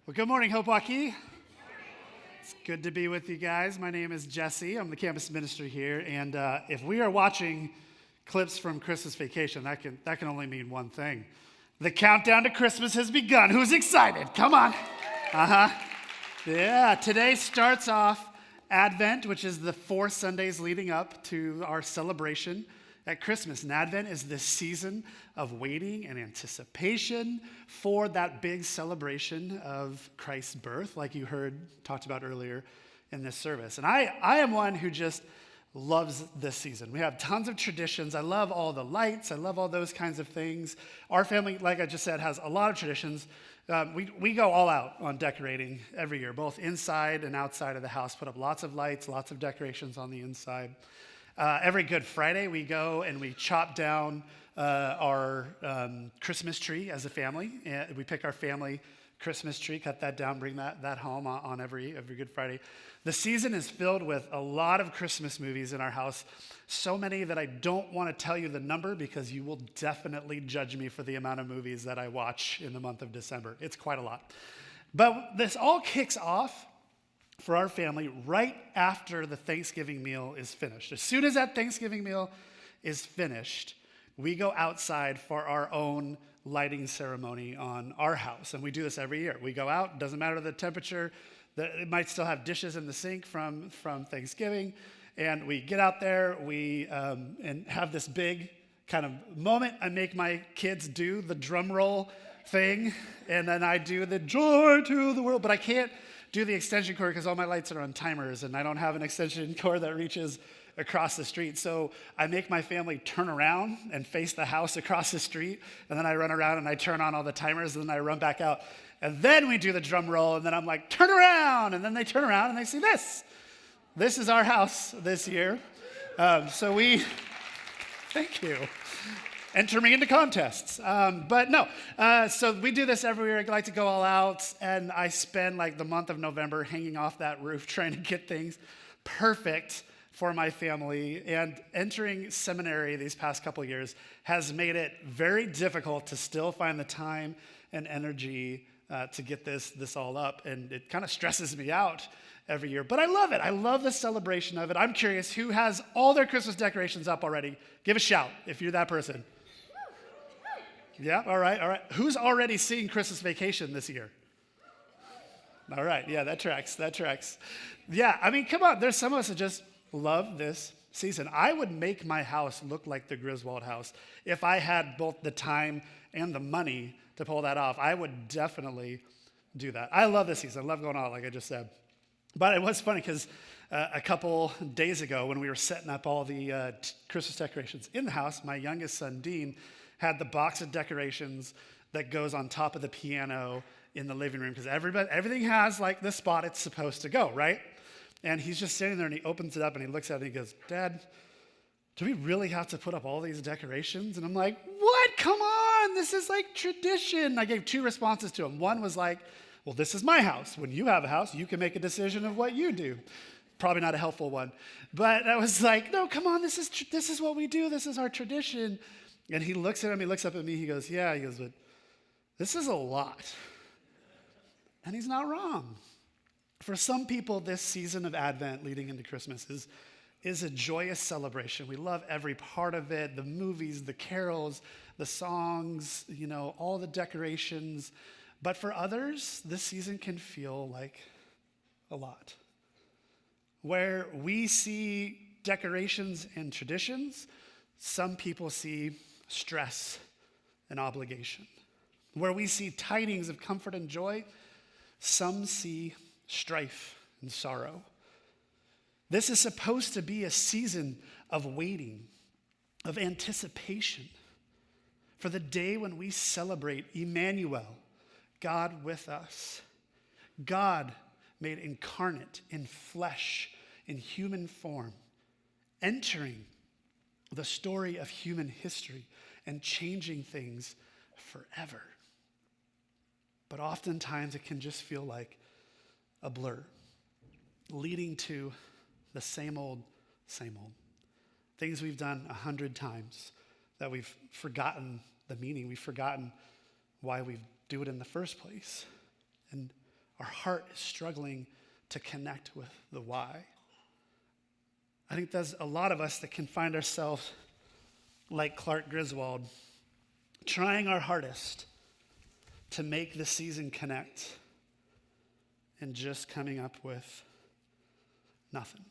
Well, good morning, Hope Waukee. It's good to be with you guys. My name is Jesse. I'm the campus minister here, and if we are watching clips from Christmas Vacation, that can only mean one thing. The countdown to Christmas has begun. Who's excited? Come on. Yeah, today starts off Advent, which is the 4 Sundays leading up to our celebration at Christmas. And Advent is this season of waiting and anticipation for that big celebration of Christ's birth, like you heard talked about earlier in this service. And I am one who just loves this season. We have tons of traditions. I love all the lights. I love all those kinds of things. Our family, like I just said, has a lot of traditions. We go all out on decorating every year, both inside and outside of the house. Put up lots of lights, lots of decorations on the inside. Every Good Friday, we go and we chop down our Christmas tree as a family. And we pick our family Christmas tree, cut that down, bring that home on every Good Friday. The season is filled with a lot of Christmas movies in our house, so many that I don't want to tell you the number because you will definitely judge me for the amount of movies that I watch in the month of December. It's quite a lot. But this all kicks off for our family right after the Thanksgiving meal is finished. As soon as that Thanksgiving meal is finished, we go outside for our own lighting ceremony on our house. And we do this every year. We go out, doesn't matter the temperature, it might still have dishes in the sink from Thanksgiving. And we get out there, we and have this big kind of moment. I make my kids do the drum roll thing, and then I do the joy to the world, but I can't do the extension cord because all my lights are on timers and I don't have an extension cord that reaches across the street. So I make my family turn around and face the house across the street, and then I run around and I turn on all the timers, and then I run back out. And then we do the drum roll, and then I'm like, turn around, and then they turn around and they see this. This is our house this year. So we, thank you. Enter me into contests. So we do this every year. I like to go all out, and I spend like the month of November hanging off that roof trying to get things perfect for my family. And entering seminary these past couple of years has made it very difficult to still find the time and energy to get this all up. And it kind of stresses me out every year. But I love it. I love the celebration of it. I'm curious, who has all their Christmas decorations up already? Give a shout if you're that person. Yeah, all right. Who's already seeing Christmas Vacation this year? All right, yeah, that tracks. Yeah, I mean, come on, there's some of us that just love this season. I would make my house look like the Griswold house. If I had both the time and the money to pull that off, I would definitely do that. I love this season. I love going out, like I just said. But it was funny because a couple days ago when we were setting up all the Christmas decorations in the house, my youngest son, Dean, had the box of decorations that goes on top of the piano in the living room because everything has like the spot it's supposed to go, right? And he's just sitting there and he opens it up and he looks at it and he goes, Dad, do we really have to put up all these decorations? And I'm like, what? Come on, this is like tradition. I gave 2 responses to him. One was like, well, this is my house. When you have a house, you can make a decision of what you do. Probably not a helpful one. But I was like, no, come on, this is what we do. This is our tradition. And he looks at him, he looks up at me, he goes, but this is a lot. And he's not wrong. For some people, this season of Advent leading into Christmas is a joyous celebration. We love every part of it, the movies, the carols, the songs, all the decorations. But for others, this season can feel like a lot. Where we see decorations and traditions, some people see stress and obligation. Where we see tidings of comfort and joy, some see strife and sorrow. This is supposed to be a season of waiting, of anticipation for the day when we celebrate Emmanuel, God with us. God made incarnate in flesh, in human form, entering the story of human history and changing things forever. But oftentimes it can just feel like a blur, leading to the same old. Things we've done 100 times that we've forgotten the meaning, we've forgotten why we do it in the first place. And our heart is struggling to connect with the why. I think there's a lot of us that can find ourselves like Clark Griswold, trying our hardest to make the season connect and just coming up with nothing.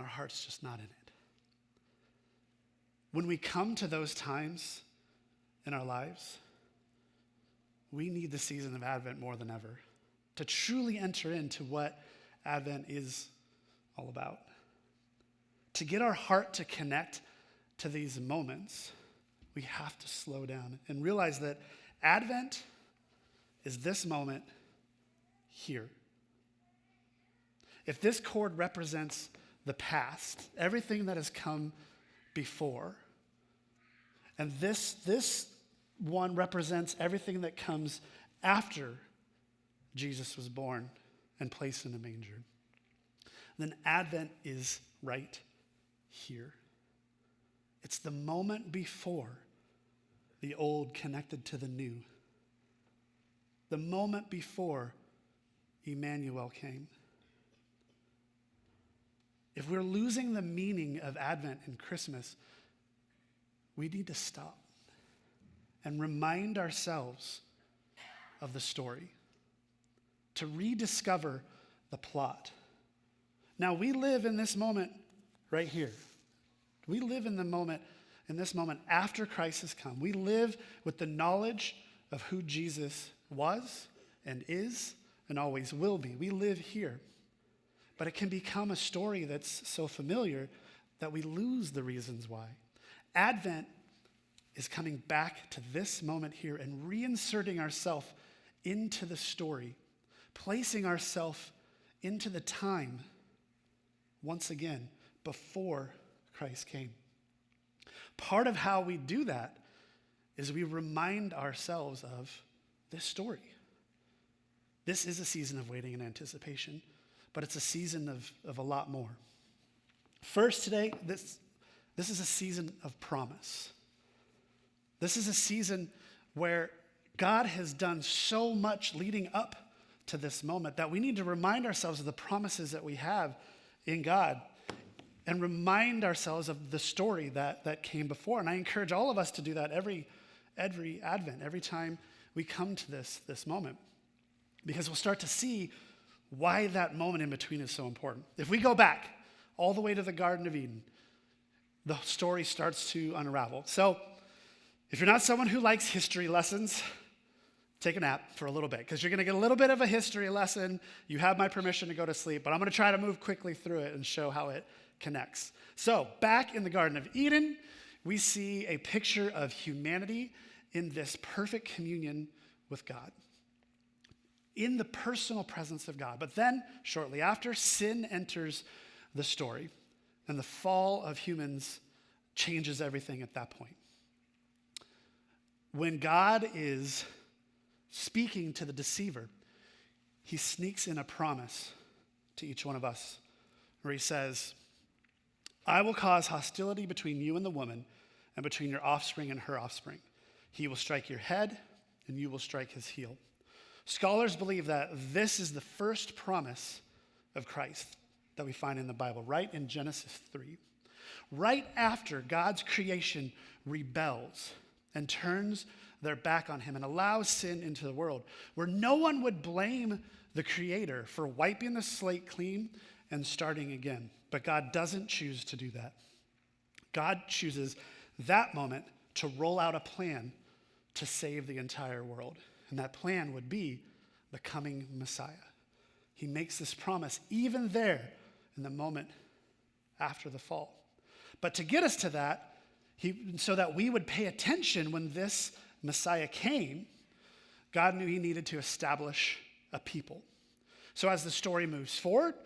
Our heart's just not in it. When we come to those times in our lives, we need the season of Advent more than ever to truly enter into what Advent is all about. To get our heart to connect to these moments, we have to slow down and realize that Advent is this moment here. If this cord represents the past, everything that has come before, and this one represents everything that comes after Jesus was born and placed in a manger, then Advent is right here. It's the moment before the old connected to the new. The moment before Emmanuel came. If we're losing the meaning of Advent and Christmas, we need to stop and remind ourselves of the story, to rediscover the plot. Now, we live in this moment right here. We live in this moment after Christ has come. We live with the knowledge of who Jesus was and is and always will be. We live here. But it can become a story that's so familiar that we lose the reasons why. Advent is coming back to this moment here and reinserting ourselves into the story, placing ourselves into the time, once again, before Christ came. Part of how we do that is we remind ourselves of this story. This is a season of waiting and anticipation, but it's a season of a lot more. First today, this is a season of promise. This is a season where God has done so much leading up to this moment that we need to remind ourselves of the promises that we have in God and remind ourselves of the story that came before. And I encourage all of us to do that every Advent, every time we come to this moment, because we'll start to see why that moment in between is so important. If we go back all the way to the Garden of Eden, the story starts to unravel. So if you're not someone who likes history lessons, take a nap for a little bit, because you're going to get a little bit of a history lesson. You have my permission to go to sleep, but I'm going to try to move quickly through it and show how it connects. So back in the Garden of Eden, we see a picture of humanity in this perfect communion with God, in the personal presence of God. But then, shortly after, sin enters the story, and the fall of humans changes everything at that point. When God is speaking to the deceiver, he sneaks in a promise to each one of us, where he says, "I will cause hostility between you and the woman, and between your offspring and her offspring. He will strike your head, and you will strike his heel." Scholars believe that this is the first promise of Christ that we find in the Bible, right in Genesis 3. Right after God's creation rebels and turns their back on him and allows sin into the world, where no one would blame the Creator for wiping the slate clean and starting again. But God doesn't choose to do that. God chooses that moment to roll out a plan to save the entire world. And that plan would be the coming Messiah. He makes this promise even there in the moment after the fall. But to get us to that, so that we would pay attention when this Messiah came, God knew he needed to establish a people. So as the story moves forward,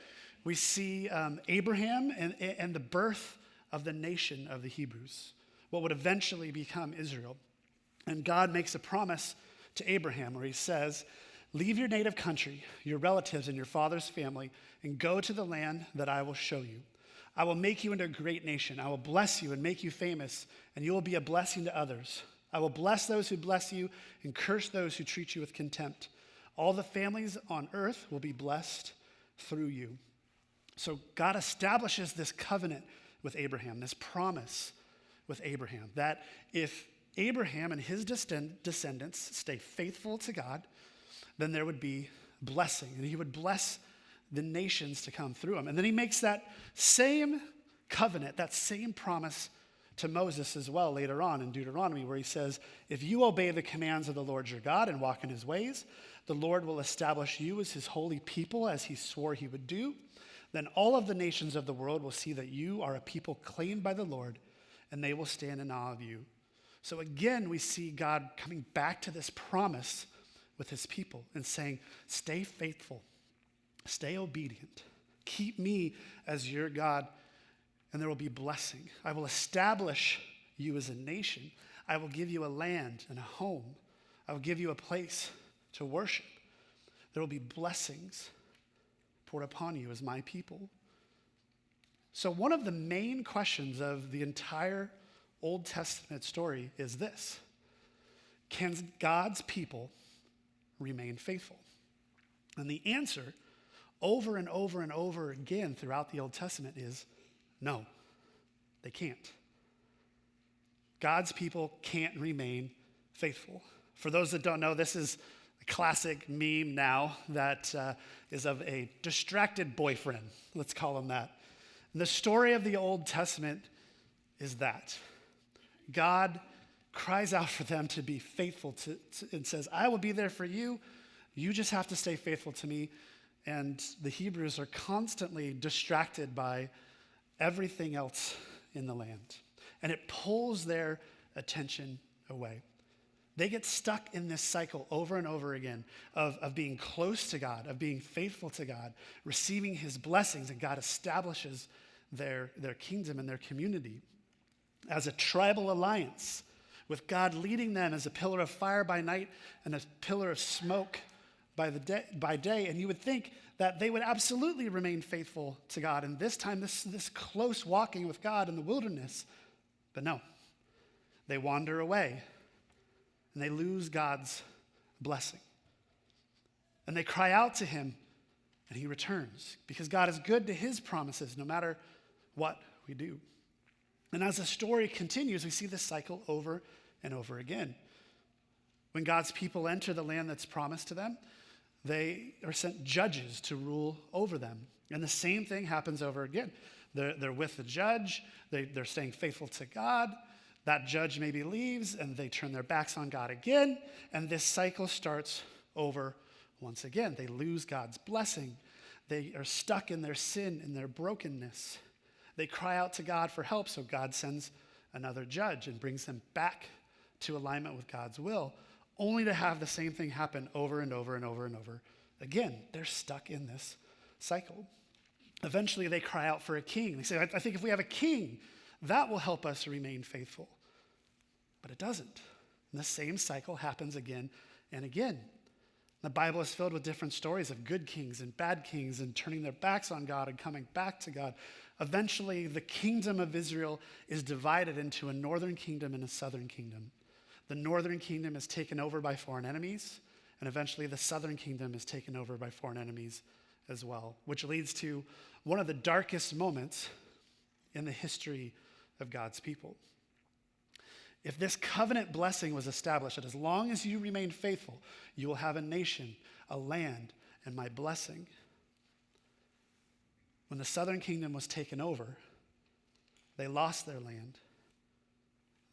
we see Abraham and the birth of the nation of the Hebrews, what would eventually become Israel. And God makes a promise to Abraham where he says, "Leave your native country, your relatives, and your father's family, and go to the land that I will show you. I will make you into a great nation. I will bless you and make you famous, and you will be a blessing to others. I will bless those who bless you and curse those who treat you with contempt. All the families on earth will be blessed through you. So God establishes this covenant with Abraham, this promise with Abraham, that if Abraham and his descendants stay faithful to God, then there would be blessing, and he would bless the nations to come through him. And then he makes that same covenant, that same promise to Moses as well later on in Deuteronomy, where he says, if you obey the commands of the Lord your God and walk in his ways, the Lord will establish you as his holy people, as he swore he would do. Then all of the nations of the world will see that you are a people claimed by the Lord, and they will stand in awe of you. So again, we see God coming back to this promise with his people and saying, stay faithful, stay obedient, keep me as your God, and there will be blessing. I will establish you as a nation. I will give you a land and a home. I will give you a place to worship. There will be blessings poured upon you as my people. So one of the main questions of the entire Old Testament story is this: can God's people remain faithful? And the answer over and over and over again throughout the Old Testament is no, they can't. God's people can't remain faithful. For those that don't know, this is a classic meme now that is of a distracted boyfriend. Let's call him that. And the story of the Old Testament is that God cries out for them to be faithful and says, I will be there for you. You just have to stay faithful to me. And the Hebrews are constantly distracted by everything else in the land. And it pulls their attention away. They get stuck in this cycle over and over again of being close to God, of being faithful to God, receiving his blessings, and God establishes their kingdom and their community as a tribal alliance, with God leading them as a pillar of fire by night and a pillar of smoke by day. And you would think that they would absolutely remain faithful to God. And this time, this close walking with God in the wilderness. But no, they wander away and they lose God's blessing. And they cry out to him and he returns, because God is good to his promises no matter what we do. And as the story continues, we see this cycle over and over again. When God's people enter the land that's promised to them, they are sent judges to rule over them. And the same thing happens over again. They're with the judge. They're staying faithful to God. That judge maybe leaves, and they turn their backs on God again. And this cycle starts over once again. They lose God's blessing. They are stuck in their sin and their brokenness. They cry out to God for help, so God sends another judge and brings them back to alignment with God's will, only to have the same thing happen over and over and over and over again. They're stuck in this cycle. Eventually, they cry out for a king. They say, I think if we have a king, that will help us remain faithful. But it doesn't. And the same cycle happens again and again. The Bible is filled with different stories of good kings and bad kings and turning their backs on God and coming back to God. Eventually, the kingdom of Israel is divided into a northern kingdom and a southern kingdom. The northern kingdom is taken over by foreign enemies, and eventually the southern kingdom is taken over by foreign enemies as well, which leads to one of the darkest moments in the history of God's people. If this covenant blessing was established, that as long as you remain faithful, you will have a nation, a land, and my blessing. When the southern kingdom was taken over, they lost their land.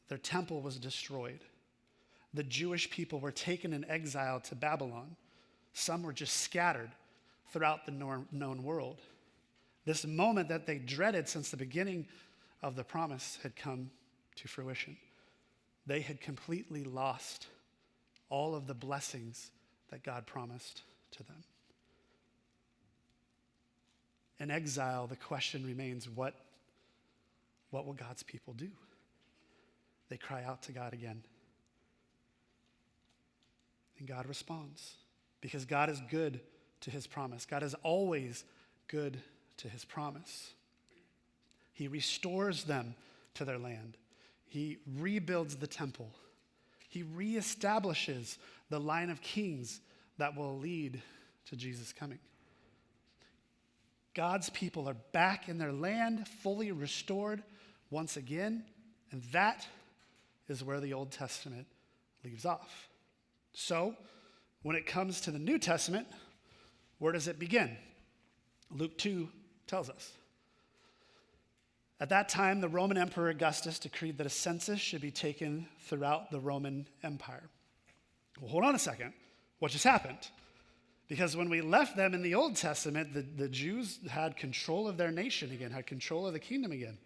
Their temple was destroyed. The Jewish people were taken in exile to Babylon. Some were just scattered throughout the known world. This moment that they dreaded since the beginning of the promise had come to fruition. They had completely lost all of the blessings that God promised to them. In exile, the question remains, what will God's people do? They cry out to God again. And God responds, because God is good to his promise. God is always good to his promise. He restores them to their land. He rebuilds the temple. He reestablishes the line of kings that will lead to Jesus coming. God's people are back in their land, fully restored once again, and that is where the Old Testament leaves off. So, when it comes to the New Testament, where does it begin? Luke 2 tells us. At that time, the Roman Emperor Augustus decreed that a census should be taken throughout the Roman Empire. Well, hold on a second. What just happened? Because when we left them in the Old Testament, the Jews had control of their nation again, had control of the kingdom again.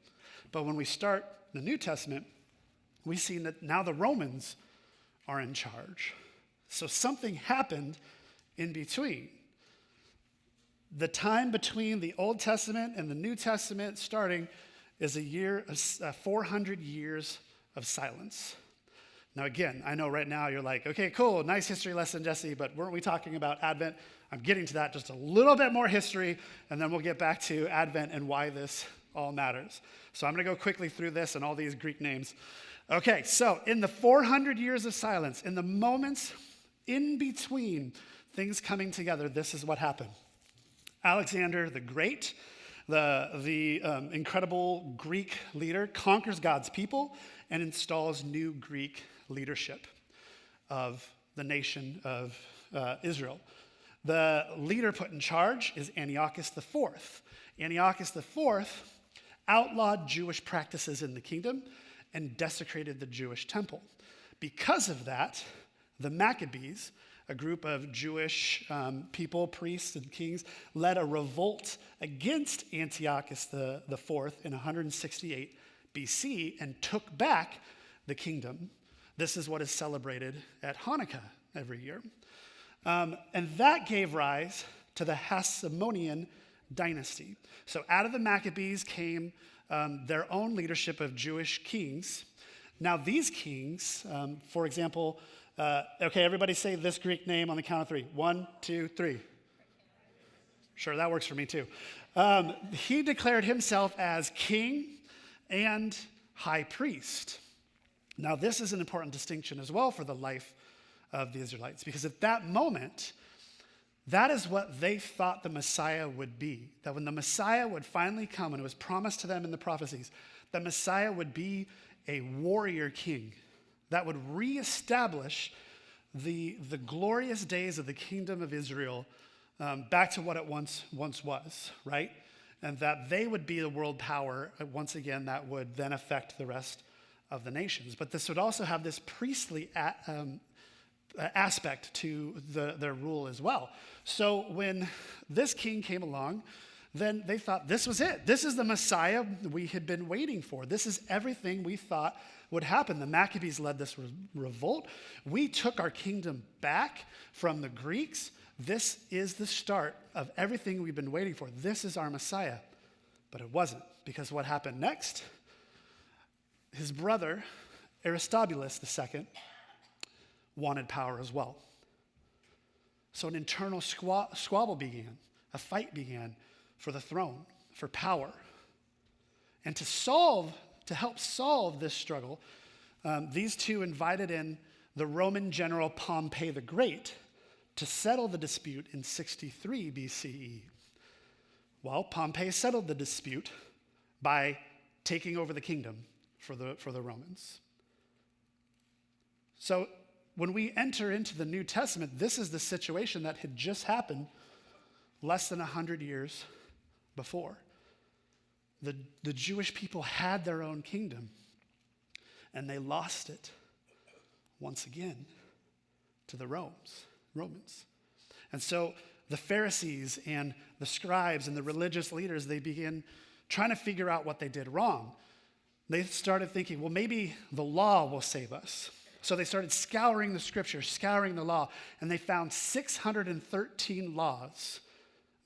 But when we start the New Testament, we see that now the Romans are in charge. So something happened in between. The time between the Old Testament and the New Testament starting is 400 years of silence. Now again, I know right now you're like, okay, cool, nice history lesson, Jesse, but weren't we talking about Advent? I'm getting to that, just a little bit more history, and then we'll get back to Advent and why this all matters. So I'm going to go quickly through this and all these Greek names. Okay, so in the 400 years of silence, in the moments in between things coming together, this is what happened. Alexander the Great, the incredible Greek leader, conquers God's people and installs new Greek leadership of the nation of Israel. The leader put in charge is Antiochus IV. Antiochus IV outlawed Jewish practices in the kingdom and desecrated the Jewish temple. Because of that, the Maccabees, a group of Jewish people, priests and kings, led a revolt against Antiochus IV in 168 BC and took back the kingdom. This is what is celebrated at Hanukkah every year. And that gave rise to the Hasmonean dynasty. So out of the Maccabees came their own leadership of Jewish kings. Now these kings, for example, okay, everybody say this Greek name on the count of three. 1, 2, 3. Sure, that works for me too. He declared himself as king and high priest. Now this is an important distinction as well for the life of the Israelites, because at that moment, that is what they thought the Messiah would be. That when the Messiah would finally come, and it was promised to them in the prophecies, the Messiah would be a warrior king that would reestablish the glorious days of the kingdom of Israel back to what it once was, right? And that they would be the world power once again that would then affect the rest of the nations. But this would also have this priestly aspect to their rule as well. So when this king came along, then they thought this was it. This is the Messiah we had been waiting for. This is everything we thought would happen. The Maccabees led this revolt. We took our kingdom back from the Greeks. This is the start of everything we've been waiting for. This is our Messiah. But it wasn't, because what happened next? His brother, Aristobulus II, wanted power as well. So an internal squabble began, a fight began for the throne, for power. And to help solve this struggle, these two invited in the Roman general Pompey the Great to settle the dispute in 63 BCE. Well, Pompey settled the dispute by taking over the kingdom for the Romans. So when we enter into the New Testament, this is the situation that had just happened less than 100 years before. The Jewish people had their own kingdom, and they lost it once again to the Romans. And so the Pharisees and the scribes and the religious leaders, they began trying to figure out what they did wrong. They started thinking, well, maybe the law will save us. So they started scouring the scriptures, scouring the law, and they found 613 laws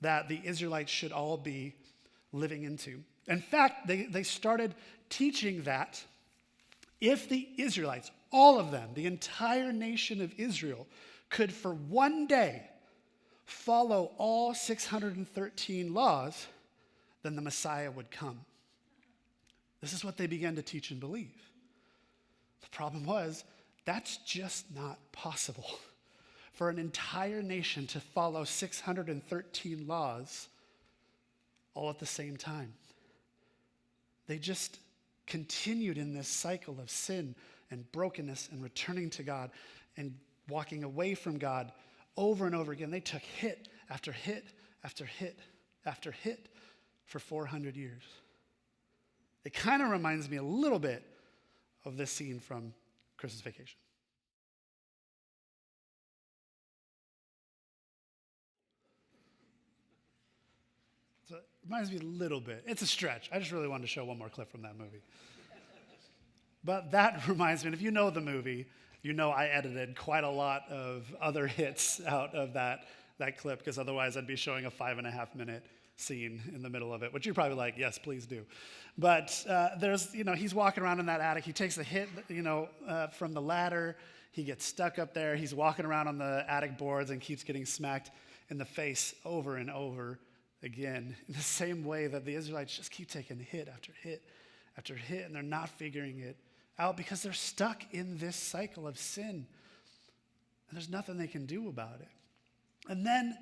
that the Israelites should all be living into. In fact, they started teaching that if the Israelites, all of them, the entire nation of Israel, could for one day follow all 613 laws, then the Messiah would come. This is what they began to teach and believe. The problem was, that's just not possible. for an entire nation to follow 613 laws all at the same time. They just continued in this cycle of sin and brokenness and returning to God and walking away from God over and over again. They took hit after hit after hit after hit for 400 years. It kind of reminds me a little bit of this scene from Christmas Vacation. So it reminds me a little bit. It's a stretch. I just really wanted to show one more clip from that movie. But that reminds me, and if you know the movie, you know I edited quite a lot of other hits out of that clip, because otherwise I'd be showing a 5.5-minute scene in the middle of it, which you're probably like, yes, please do. But he's walking around in that attic. He takes a hit, from the ladder. He gets stuck up there. He's walking around on the attic boards and keeps getting smacked in the face over and over again, in the same way that the Israelites just keep taking hit after hit after hit, and they're not figuring it out because they're stuck in this cycle of sin, and there's nothing they can do about it. And then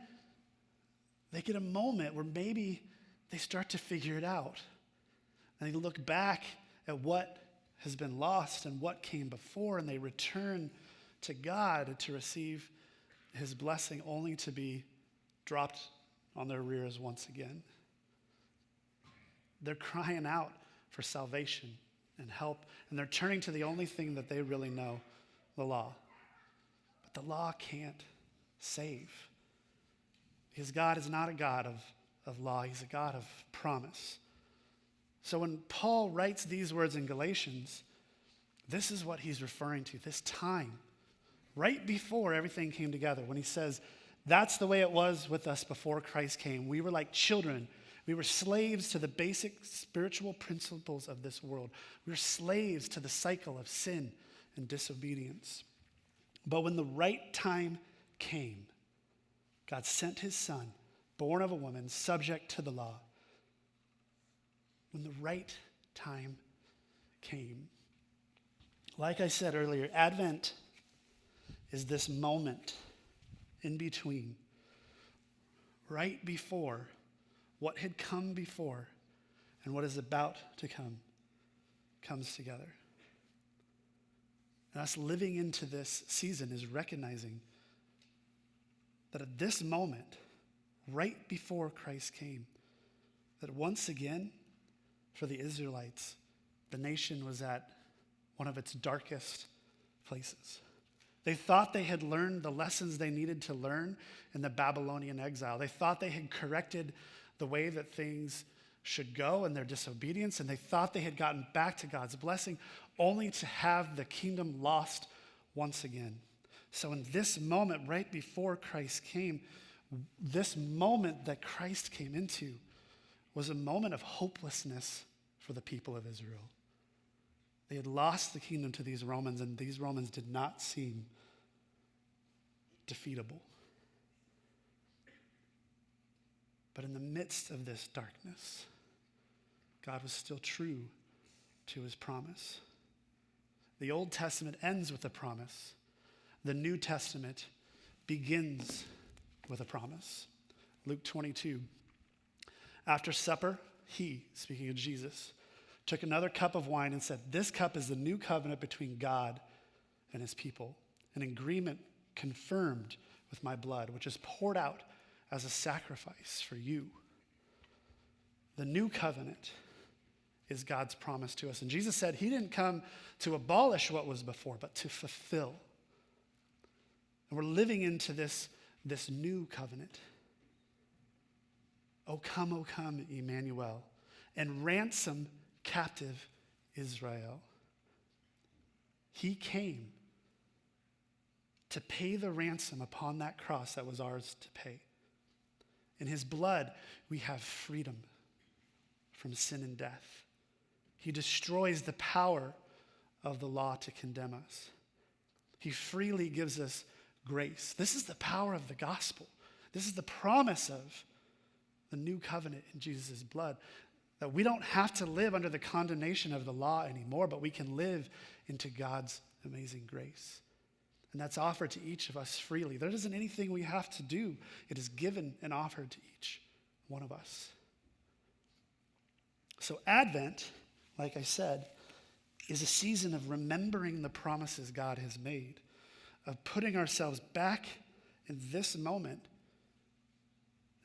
they get a moment where maybe they start to figure it out, and they look back at what has been lost and what came before, and they return to God to receive his blessing, only to be dropped on their rears once again. They're crying out for salvation and help, and they're turning to the only thing that they really know, the law. But the law can't save, because God is not a God of law. He's a God of promise. So when Paul writes these words in Galatians, this is what he's referring to, this time, right before everything came together, when he says, that's the way it was with us before Christ came. We were like children. We were slaves to the basic spiritual principles of this world. We were slaves to the cycle of sin and disobedience. But when the right time came, God sent his son, born of a woman, subject to the law. When the right time came. Like I said earlier, Advent is this moment in between, right before what had come before and what is about to come comes together. And us living into this season is recognizing that at this moment, right before Christ came, that once again, for the Israelites, the nation was at one of its darkest places. They thought they had learned the lessons they needed to learn in the Babylonian exile. They thought they had corrected the way that things should go in their disobedience, and they thought they had gotten back to God's blessing, only to have the kingdom lost once again. So in this moment, right before Christ came, this moment that Christ came into was a moment of hopelessness for the people of Israel. They had lost the kingdom to these Romans, and these Romans did not seem defeatable. But in the midst of this darkness, God was still true to his promise. The Old Testament ends with a promise. The New Testament begins with a promise. Luke 22. After supper, he, speaking of Jesus, took another cup of wine and said, "This cup is the new covenant between God and his people, an agreement confirmed with my blood, which is poured out as a sacrifice for you." The new covenant is God's promise to us. And Jesus said he didn't come to abolish what was before, but to fulfill. And we're living into this new covenant. O come, Emmanuel, and ransom captive Israel. He came to pay the ransom upon that cross that was ours to pay. In his blood, we have freedom from sin and death. He destroys the power of the law to condemn us. He freely gives us grace. This is the power of the gospel. This is the promise of the new covenant in Jesus' blood, that we don't have to live under the condemnation of the law anymore, but we can live into God's amazing grace. And that's offered to each of us freely. There isn't anything we have to do. It is given and offered to each one of us. So Advent, like I said, is a season of remembering the promises God has made, of putting ourselves back in this moment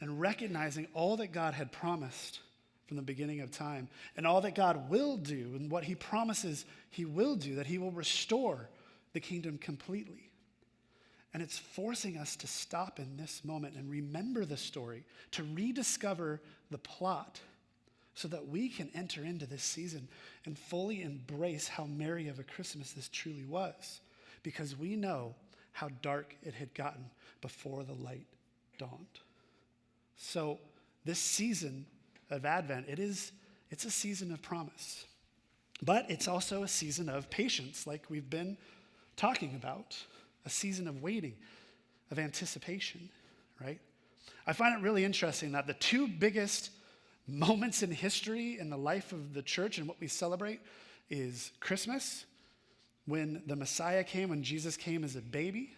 and recognizing all that God had promised from the beginning of time and all that God will do and what he promises he will do, that he will restore the kingdom completely. And it's forcing us to stop in this moment and remember the story, to rediscover the plot so that we can enter into this season and fully embrace how merry of a Christmas this truly was, because we know how dark it had gotten before the light dawned. So this season of Advent, it's a season of promise, but it's also a season of patience, like we've been talking about, a season of waiting, of anticipation, right? I find it really interesting that the two biggest moments in history in the life of the church and what we celebrate is Christmas, when the Messiah came, when Jesus came as a baby.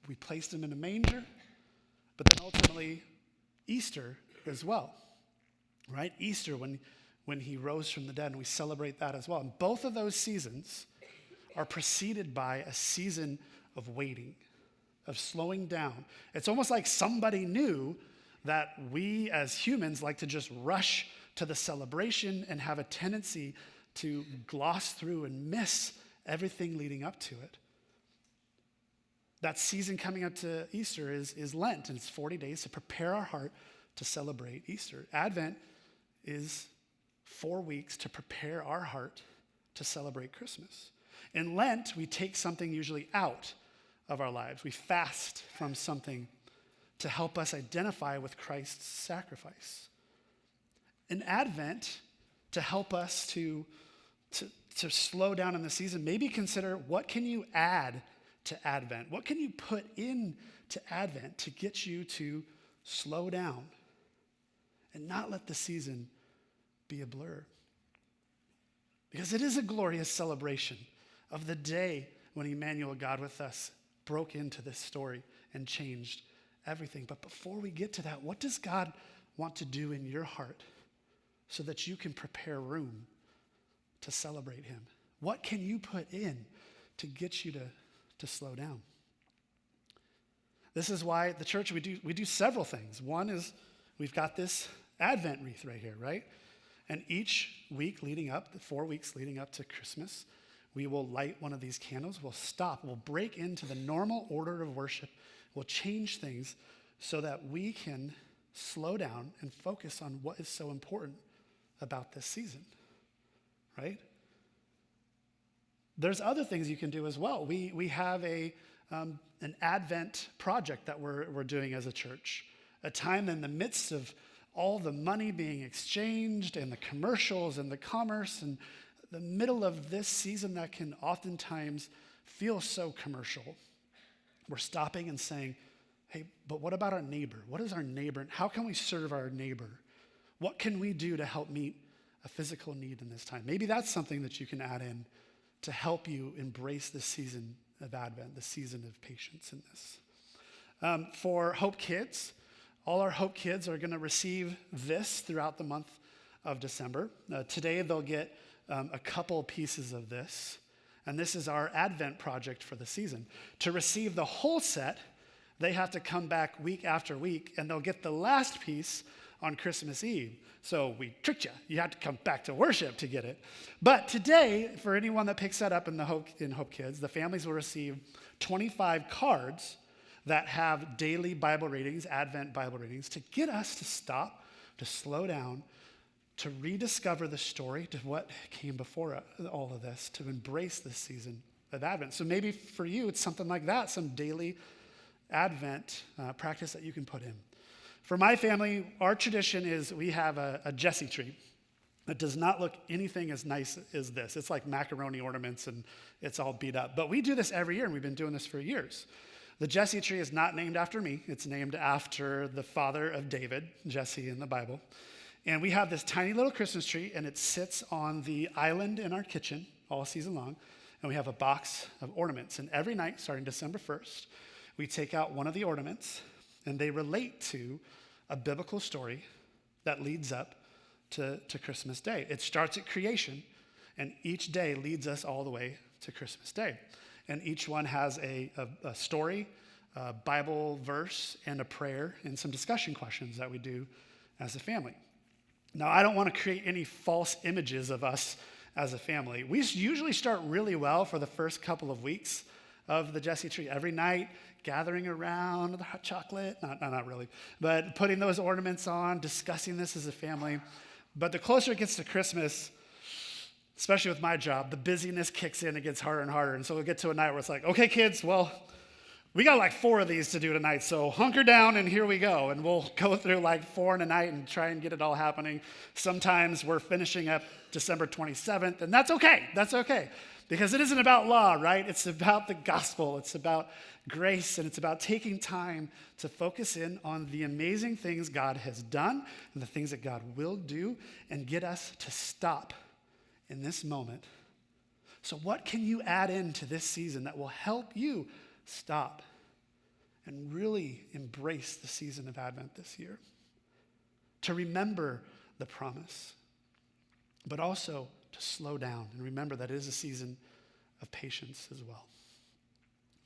We placed him in a manger, but then ultimately Easter as well, right? Easter, when he rose from the dead, and we celebrate that as well. And both of those seasons are preceded by a season of waiting, of slowing down. It's almost like somebody knew that we as humans like to just rush to the celebration and have a tendency to gloss through and miss everything leading up to it. That season coming up to Easter is Lent, and it's 40 days to prepare our heart to celebrate Easter. Advent is 4 weeks to prepare our heart to celebrate Christmas. In Lent, we take something usually out of our lives. We fast from something to help us identify with Christ's sacrifice. In Advent, to help us to slow down in the season, maybe consider, what can you add to Advent? What can you put in to Advent to get you to slow down and not let the season be a blur? Because it is a glorious celebration of the day when Emmanuel, God with us, broke into this story and changed everything. But before we get to that, what does God want to do in your heart so that you can prepare room to celebrate him? What can you put in to get you to slow down? This is why the church, we do several things. One is we've got this Advent wreath right here, right? And each week leading up, the 4 weeks leading up to Christmas, we will light one of these candles. We'll stop. We'll break into the normal order of worship. We'll change things so that we can slow down and focus on what is so important about this season, right? There's other things you can do as well. We have an Advent project that we're doing as a church, a time in the midst of all the money being exchanged and the commercials and the commerce and the middle of this season that can oftentimes feel so commercial. We're stopping and saying, hey, but what about our neighbor? What is our neighbor? And how can we serve our neighbor? What can we do to help meet a physical need in this time? Maybe that's something that you can add in to help you embrace the season of Advent, the season of patience in this. For Hope Kids, all our Hope Kids are going to receive this throughout the month of December. Today they'll get a couple pieces of this, and this is our Advent project for the season. To receive the whole set, they have to come back week after week, and they'll get the last piece on Christmas Eve. So we tricked you. You have to come back to worship to get it. But today, for anyone that picks that up in Hope Kids, the families will receive 25 cards that have daily Bible readings, Advent Bible readings, to get us to stop, to slow down, to rediscover the story, to what came before all of this, to embrace this season of Advent. So maybe for you, it's something like that, some daily Advent practice that you can put in. For my family, our tradition is we have a Jessy tree. It does not look anything as nice as this. It's like macaroni ornaments and it's all beat up. But we do this every year, and we've been doing this for years. The Jessy tree is not named after me. It's named after the father of David, Jesse in the Bible. And we have this tiny little Christmas tree, and it sits on the island in our kitchen all season long, and we have a box of ornaments. And every night, starting December 1st, we take out one of the ornaments, and they relate to a biblical story that leads up to Christmas Day. It starts at creation, and each day leads us all the way to Christmas Day. And each one has a story, a Bible verse, and a prayer, and some discussion questions that we do as a family. Now, I don't want to create any false images of us as a family. We usually start really well for the first couple of weeks of the Jessy tree. Every night, gathering around the hot chocolate, not really, but putting those ornaments on, discussing this as a family. But the closer it gets to Christmas, especially with my job, the busyness kicks in, it gets harder and harder. And so we'll get to a night where it's like, okay, kids, well, we got like 4 of these to do tonight, so hunker down and here we go. And we'll go through like 4 in a night and try and get it all happening. Sometimes we're finishing up December 27th, and that's okay. That's okay. Because it isn't about law, right? It's about the gospel. It's about grace, and it's about taking time to focus in on the amazing things God has done and the things that God will do, and get us to stop in this moment. So what can you add into this season that will help you stop and really embrace the season of Advent this year? To remember the promise, but also to slow down and remember that it is a season of patience as well.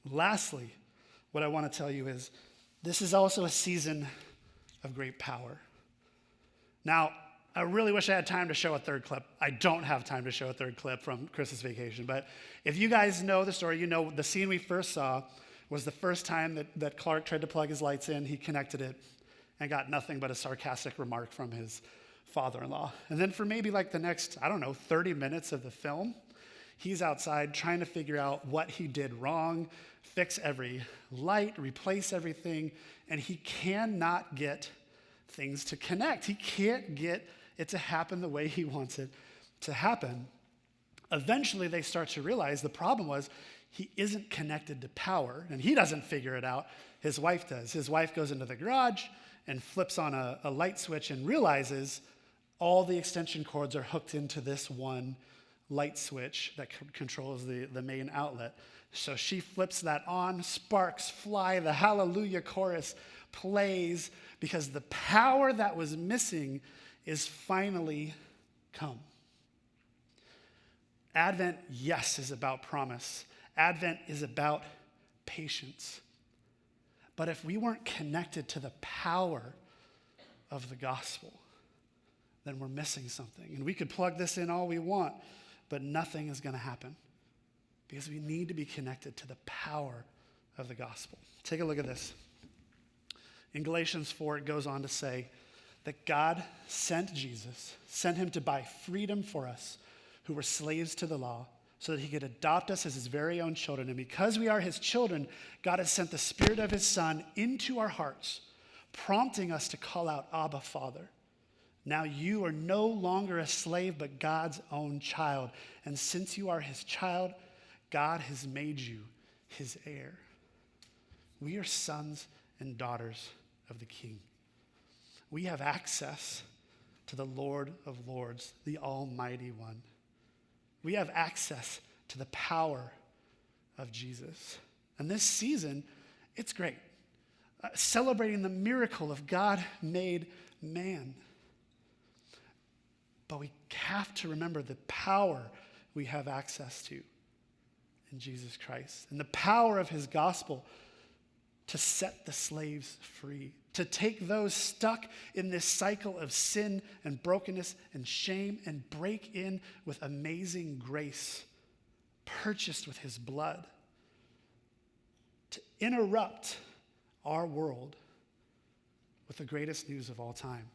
Lastly, what I want to tell you is this is also a season of great power. Now, I really wish I had time to show a third clip. I don't have time to show a third clip from Christmas Vacation, but if you guys know the story, you know the scene we first saw was the first time that Clark tried to plug his lights in. He connected it and got nothing but a sarcastic remark from his father-in-law. And then for maybe like the next, 30 minutes of the film, he's outside trying to figure out what he did wrong, fix every light, replace everything, and he cannot get things to connect. He can't get it to happen the way he wants it to happen. Eventually, they start to realize the problem was he isn't connected to power, and he doesn't figure it out. His wife does. His wife goes into the garage and flips on a light switch and realizes all the extension cords are hooked into this one light switch that controls the main outlet. So she flips that on, sparks fly, the hallelujah chorus plays, because the power that was missing is finally come. Advent, yes, is about promise. Advent is about patience. But if we weren't connected to the power of the gospel, then we're missing something. And we could plug this in all we want, but nothing is going to happen because we need to be connected to the power of the gospel. Take a look at this. In Galatians 4, it goes on to say that God sent Jesus, sent him to buy freedom for us who were slaves to the law, so that he could adopt us as his very own children. And because we are his children, God has sent the Spirit of his Son into our hearts, prompting us to call out, Abba, Father. Now you are no longer a slave, but God's own child. And since you are his child, God has made you his heir. We are sons and daughters of the King. We have access to the Lord of Lords, the Almighty One. We have access to the power of Jesus. And this season, it's great. Celebrating the miracle of God made man. But we have to remember the power we have access to in Jesus Christ and the power of his gospel to set the slaves free, to take those stuck in this cycle of sin and brokenness and shame and break in with amazing grace, purchased with his blood, to interrupt our world with the greatest news of all time,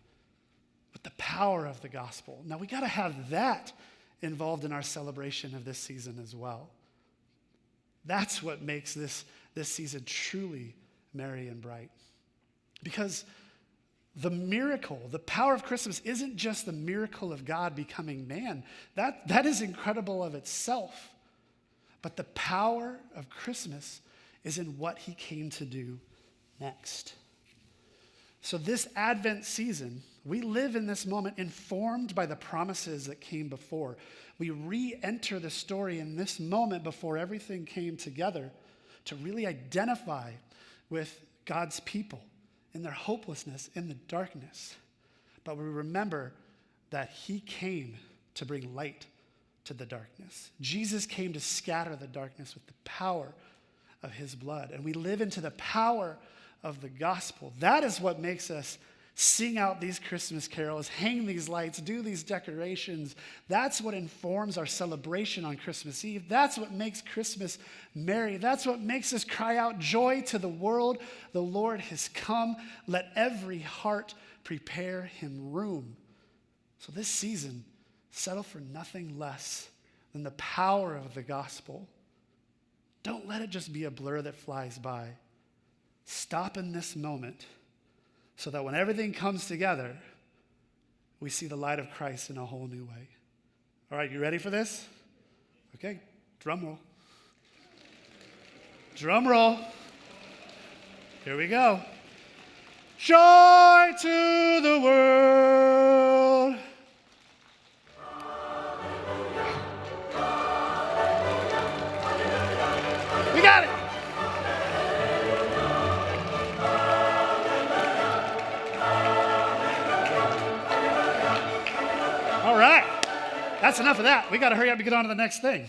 with the power of the gospel. Now, we got to have that involved in our celebration of this season as well. That's what makes this season truly merry and bright. Because the miracle, the power of Christmas isn't just the miracle of God becoming man. That is incredible of itself. But the power of Christmas is in what he came to do next. So this Advent season, we live in this moment informed by the promises that came before. We re-enter the story in this moment before everything came together to really identify with God's people in their hopelessness, in the darkness. But we remember that he came to bring light to the darkness. Jesus came to scatter the darkness with the power of his blood. And we live into the power of the gospel. That is what makes us sing out these Christmas carols, hang these lights, do these decorations. That's what informs our celebration on Christmas Eve. That's what makes Christmas merry. That's what makes us cry out joy to the world. The Lord has come. Let every heart prepare him room. So this season, settle for nothing less than the power of the gospel. Don't let it just be a blur that flies by. Stop in this moment so that when everything comes together, we see the light of Christ in a whole new way. All right, you ready for this? Okay, drum roll. Drum roll. Here we go. Joy to the world. We got it. All right. That's enough of that. We got to hurry up and get on to the next thing.